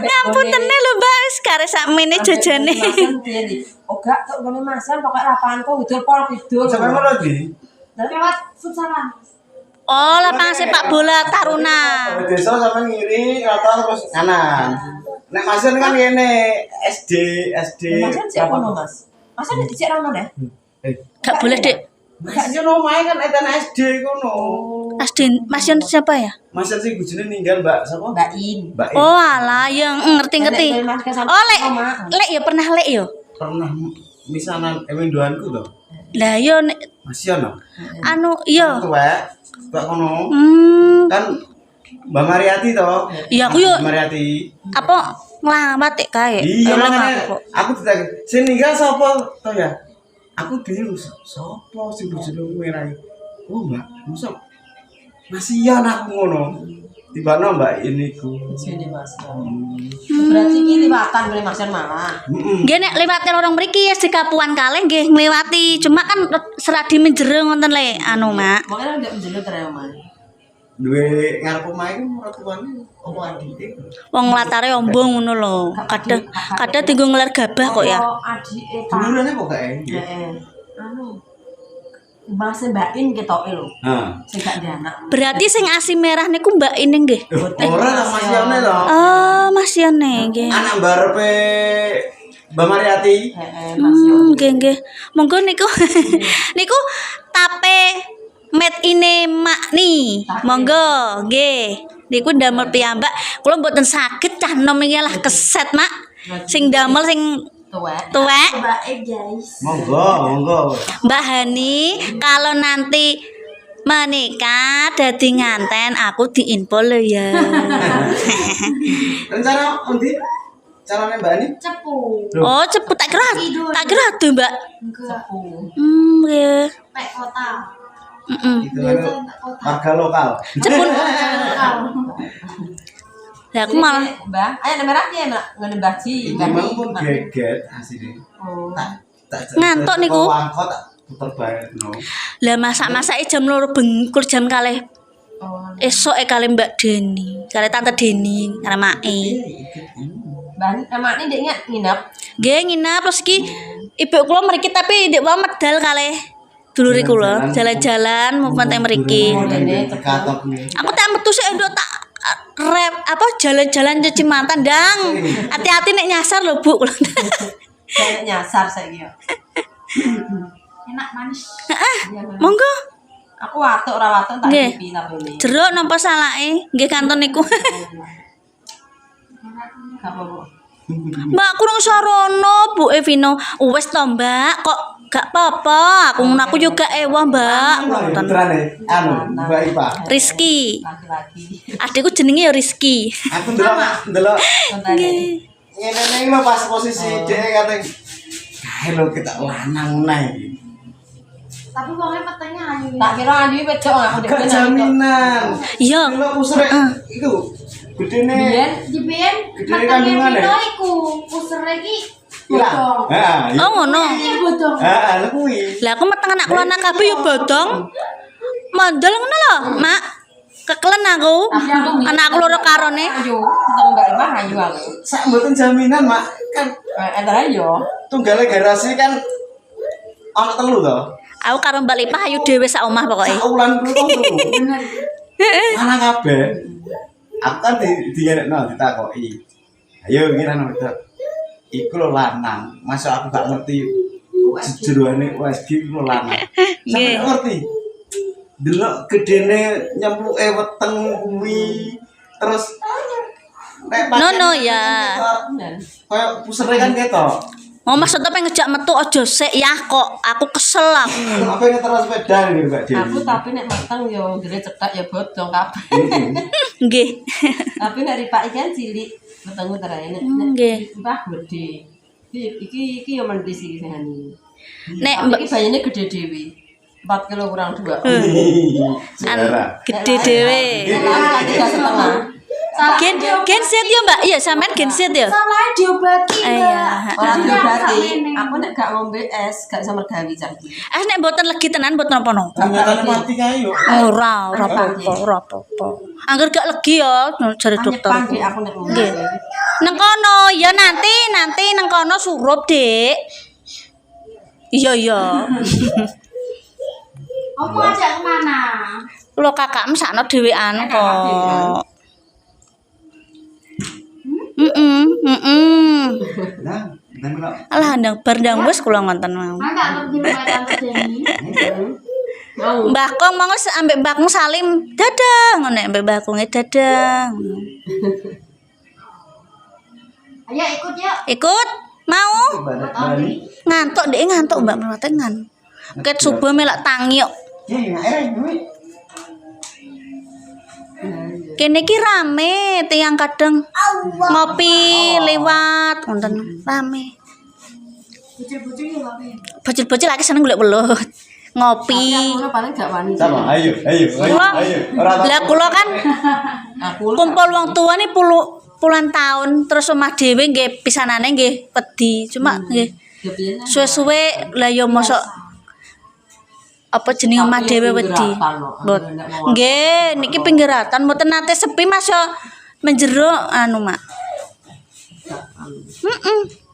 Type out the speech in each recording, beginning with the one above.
Ngapunten lho Mbak, wis karep sakmene jajane. Oh gak tok ngene Masan pokoke lapangan kok udul pol kidul. Sampe mana iki? Lewat futsal. Oh, lapangan sepak bola Taruna. Desa sampe ngiri rata terus kanan. Nek Masan kan kene SD. Masan sik ono Mas. Masan dicek rono deh. Gak boleh, Dik. Gak nyono omahe kan edan SD kono. Masyan siapa ya? Masan sing bojone ninggal Mbak sapa? Mbak In. Mbak In. Oh, alah, yang ngerti-ngerti. Oh, lek ya pernah lek ya. Pernah misanan emendoanku to. Lah yo nek Masih ono. anu iya. Tuwek kono. Kan Mbak Mariati to. Iya aku yo Mbak Mariati. apa nglambat tek kae. Iya Elem makanya aku kok. aku ditanya, sing ninggal sapa to ya? Aku bingung sapa sing bojone merah. Oh Mbak, masa masih aku ngono. Tibane Mbak ini ku. Sini Mas. Berarti iki liwatan kali Masan malah. Nggih nek liwati lorong mriki ya sekapuan kalih nggih ngliwati. Cuma kan seradi menjero ngoten le anu, Mak. Makanya ndak menjelur tere omah. Duwe ngarep omahe ku ora tuane opo adike. Wong latare ombong ngono lho. Kadang dienggo ngeler gabah kok ya. Adike Pak. Dulurane kok kae. Heeh. Anu. Mas Mbak In ketoke lho. Heeh. Sing gak ndek anak. Berarti sing asi merah niku Mbak ini nggih. Ora ta Mas Yone to. Oh, Mas Yone nggih. Anak barepe Mbak Mariati. Heeh, Mas Yon. Nggih nggih. Monggo niku niku tape made ine makni. Monggo nggih. Niku ndamel piyambak. Kula mboten saged cah nom iki lah keset, Mak. Sing damel sing tuwek. Guys. Monggo. Mbak Hani, kalau nanti menikah dadi nganten aku diinfo lho ya. Rencana undi? Carane Mbak Ani? Cepu. Oh, cepet tak kira atuh, Mbak. Cepu. Nggih. Mek kota. Itu warga lokal. Cepun. Lah aku malah Mbah, ayo merah ya, Mbak. Ngene Mbah Ji. Iki mang pun geget asine. Oh. Ngantuk niku. Wangkot tak puter banget no. lah masak-masake jam 2 bengkur jam kalih. Oh. Esuk kalih Mbak Deni, kalih Tante Deni, karo Mae. Mbah, emak ini ndek nginep. Nggih nginap terus iki ibu kula mriki tapi ndek wae medal kalih dulure kula jalan-jalan mau pantai mriki. Katok nih. Aku tak metu sik nduk tak rep apa jalan-jalan cuci mantan dang. Hati-hati nek nyasar lho Bu. Saya nyasar saiki yo. Enak manis. Monggo. Aku watuk ora watuk tak Nggih. pipi tak boleh. Jeruk napa salake? Nggih kanton niku. Gak apa-apa. Mbak kurang sarono Bu Evino. Wis to Mbak, kok gak apa-apa. Aku juga ewah Mbak. Ngoten. Terane anu Mbak Ipa. Rizky. Laki-laki. Adikku jenenge ya Rizky. Aku ndelok Nggih. ngene lho pas posisi dhek kate kae lho kita lanang nae. Tapi wongnya petengnya ayu. Tak kira ayu wedok aku Gak jaminan. Iya. Lho usre iku gedene. Jiben Gedene kandungan ya. iku usere iki Iya. Heeh. Oh ngono. bodong. Heeh, lha kuwi. Lah aku meteng anak kula anak kabeh ya bodong. Mandel ngono lho, Mak. Kekelen aku. Anak aku loro karone. Ayu, ketemu Mbak Emah ayu aku. Sak mboten jaminan, Mak. Kan Entar ayo. tunggale garasi kan ana telu to. Aku karo Mbak Lipah ayu dhewe sak omah pokoke. Sak wulan kuwi kok telu. Bener. Mana kabeh. Aku kan dingerekno ditakoki. Ayo iki nang wedok. Iku lho lanang. Masa aku gak ngerti jeroane USG iku lho lanang. Sampe ngerti. Delok gedene nyempluke weteng kuwi. Terus nek No ya. Kayak pusere kan ketok. Oh maksudnya pengen ngejak metu aja sik ya kok. Aku kesel aku. Apa ini terus sepeda gitu Mbak Dewi? Aku tapi nek mateng yo gede cedak ya bodong kabeh. Nggih. Tapi nek ripak iki kan cilik, ketemu terae nek Nggih. mbah gede. Iki yo mendis iki sing ani. Nek Iki bayane gede dhewe. 4 kilo kurang 2. Saudara. gede dhewe. Nek 3,5. Gen Z ya Mbak, iya sampean Gen Z ya. Salah diobati, Iya. Orang diobati. Aku nek gak ngombe es, gak iso mergawi saiki. Nek mboten legi tenan mboten napa-napa. Ternyata mati kayu. Ora apa-apa. Angger gak legi ya jare dokter. Nyepan, Dik, aku nek ngombe. Nggih. Nang kono ya nanti nang kono surup, Dik. Iya. Kamu ajak kemana? Lho kakakmu sakno dhewean kok. Nah, nang Alah ndang bar ndang wis kula ngonten mau. Mangga pergi rumah Tante Jenny. Mau. Mbah Kong monggo ambek Mbah Kong Salim dadang ngono ambek Mbah Konge dadang. Ayo ikut yuk. Ikut mau Bali. ngantuk Dek ngantuk Mbak Melate ngan. Ket subuh melak tangi kok. Kene iki rame tiang kadang ngopi lewat wonten rame. Bocil-bocil ya Pak. Bocil-bocil lagi seneng golek welut. Ngopi. Aku paling gak wani. Sama, ayo. Kula lah kula kan Aku kumpul wong tua nih puluhan tahun terus omah dhewe nggih pisanane nggih wedi. Cuma nggih suwe-suwe lah ya mosok apa jeneng omah dhewe wedi. Mbot. Nggih, niki pinggiratan mboten nate sepi Mas yo menjero anu Mak.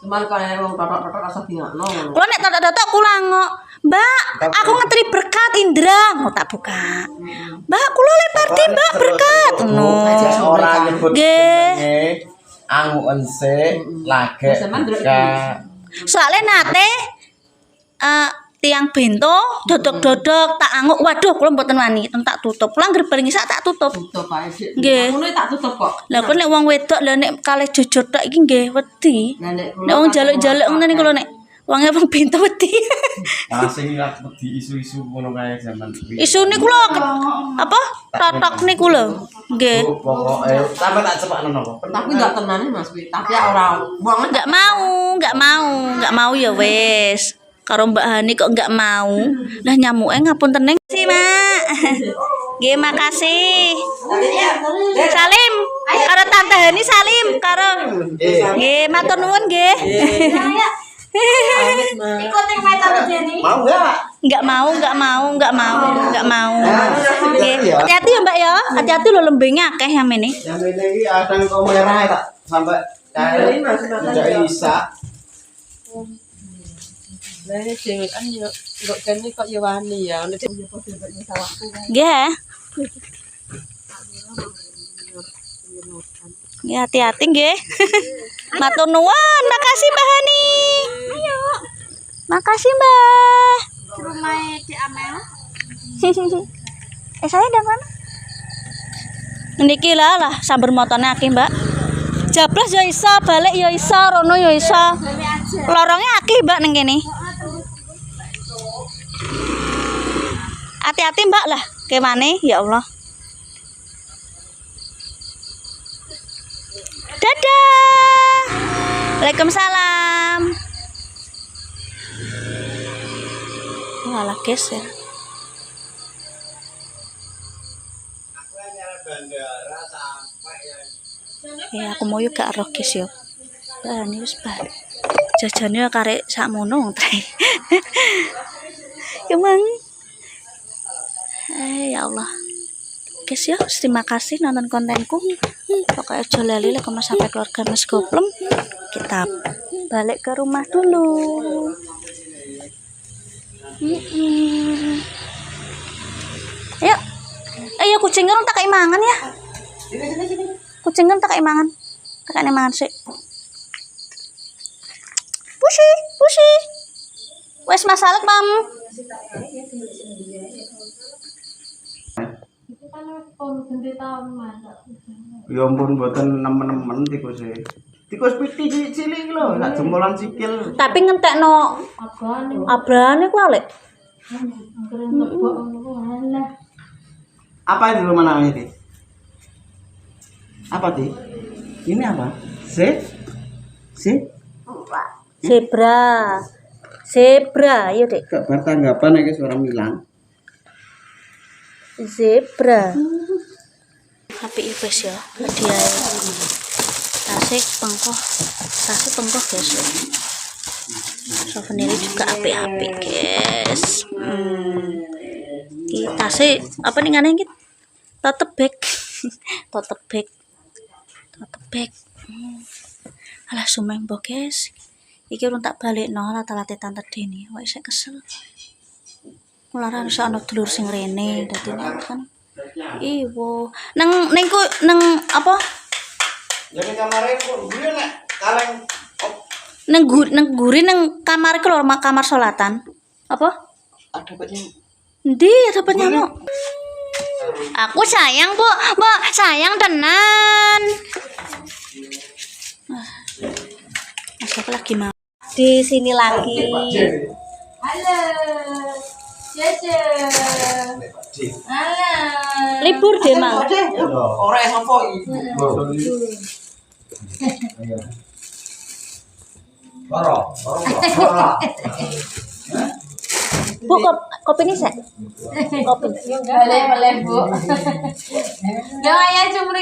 cuman kalau yang wong totok-totok rasa dingakno. Kula nek totok-totok kula ngok, "Mbak, aku ngetri berkat Indra." Mau tak buka. "Mbak, kula le party, Mbak, berkat." No. Ora nyebut Nggih. jenenge angu ense lage ka Soalnya nate tiang bento dodok-dodok tak anguk, waduh kula mboten wani tak tutup. Kula gerbang sak tak tutup. Tutup ae, Dik. Nggih. Ngono tak tutup kok. Lah kok nek wong wedok lah nek kalih jujur tok iki nggih wedi. Lah nek Nek wong jaluk-jaluk ngono niku lho nek wonge wong bento wedi. Masing lak wedi isu-isu ngono kae zaman kuwi. Isu niku lho apa? Totok niku lho. Nggih. pokoke sampe tak cepakno napa. tapi ndak tenane Mas kuwi. Tapi ora wong Enggak mau ya wis. Karo Mbak Hani kok enggak mau. Lah nyamuke ngapunten neng sih, Mak. Nggih, makasih. Salim. Karo Tante Hani Salim karo. Nggih, matur nuwun nggih. Ikut yang main Tante Jenny. Mau enggak? Enggak mau. Nggih. Hati-hati ya, Mbak ya. Hati-hati lho lembengnya akeh yang ini. Yang ini iki adang kok merah tak sampai kae tidak bisa. Lah ini dhewe kan yo kok kene kok yo wani ya. Nek yo padha mek sawahku. Nggih. Nggih, hati-hati nggih. Matur nuwun, makasih Mbak Hani. Ayo. Makasih, Mbak. Ke rumah di Amel. Saya dan mana? Niki lah sambar motone akeh, Mbak. Jablas ya iso, balik ya iso, rono ya iso. Lorongnya akeh, Mbak ning kene. Hati-hati, Mbak lah. Kemane? Ya Allah. Dadah. Waalaikumsalam. Walah, guys ya. Ya aku mau yuk gak roh guys yo. Bah ini wis balik. Jajane karek sakmono tre. Emang. Ya Allah. Guys ya, terima kasih nonton kontenku. Pokoknya aja lali lek sampai keluarga Mas Goplem. Kita balik ke rumah dulu. Ayo kucing orang tak kayak mangan ya. Kucing kan tak kayak mangan. Tak kayak mangan sih. Pusi. Wes masalah mam. Ya ampun mboten nemen-nemen tikus e. Tikus piti cilik lho, sak jempolan sikil. Tapi ngentekno abrane ku alek. Apa itu namanya itu? Apa ti? Ini apa? Zebra, yuk dek. Gak bertanggapan ya suara Milan. Zebra. Apik wis ya. Hadiah. Tasik pengkoh guys. Souvenir juga apik-apik guys. Iki tasik apa nih ngene iki? Tote bag. Tote bag. Alah sumeng mbok guys. Iki urung tak balekno latar-late tante Deni. Wah isih kesel. Mulara iso ana dulur sing rene dadi kan. Iwo. Nang apa? Jadi kemarin kok gue nek kaleng Nang guri nang kamar iku lho, kamar salatan. Apa? ada banyak. Endi ada nyamuk? Aku sayang, Bu. Bu, sayang tenan. Masuk lagi mau. Di sini lagi. Halo. Cece. Halo. Libur deh, Mang. Orang yang apa iki? Bu, kopi ini sek. Kopi. Boleh, Bu. Jangan ya cuma